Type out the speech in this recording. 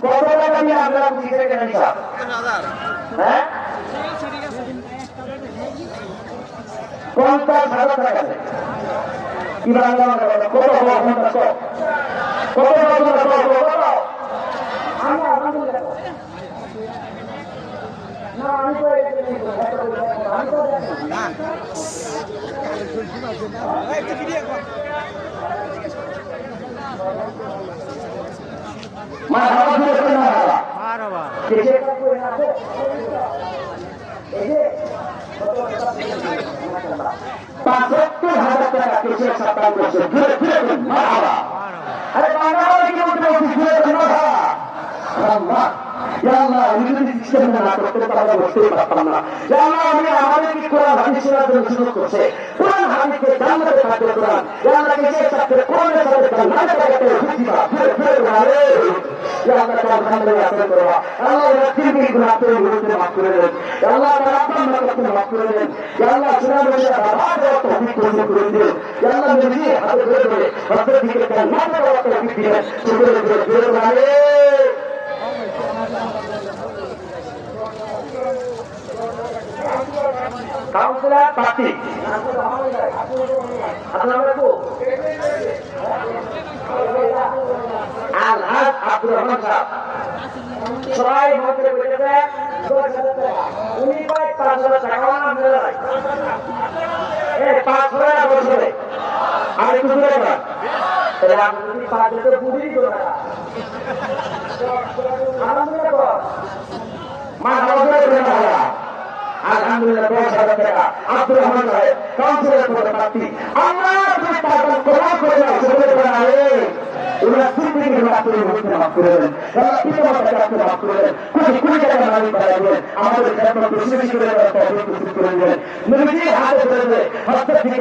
কত টাকা দিয়ে আপনারা পুলিশে কেন নিচ্ছেন? হ্যাঁ 50,000 টাকা কি বাংলা কত কাউন্সিলর প্রার্থী আলহাজ আব্দুর রহমান সাহেব সবাই মন্ত্রী বলেছে 10,000 টাকা উনি পায় 5,000 টাকা আমরা 5,000 বছরে আর একটু দূরে করা তাহলে আপনি যদি 5,000 বুঝি তো না আলহামদুলিল্লাহ মা আলহামদুলিল্লাহ আলহামদুলিল্লাহ 10,000 টাকা আব্দুর রহমান সাহেব কাউন্সিলর পদে প্রার্থী আমরা যে টাকা প্রদান করে সেগুলো করে ওরা সিদ্দিকের রাস্তায় ভূমিকা মাফ করে দেন যারা পিতামাতাকে রাস্তায় মাফ করে দেন কোটি টাকা মালিক বাড়াই দেন আমাদের খেলাধুলা বেশি বেশি করে করে দেন নবীজির হাতে ধরে হস্ত থেকে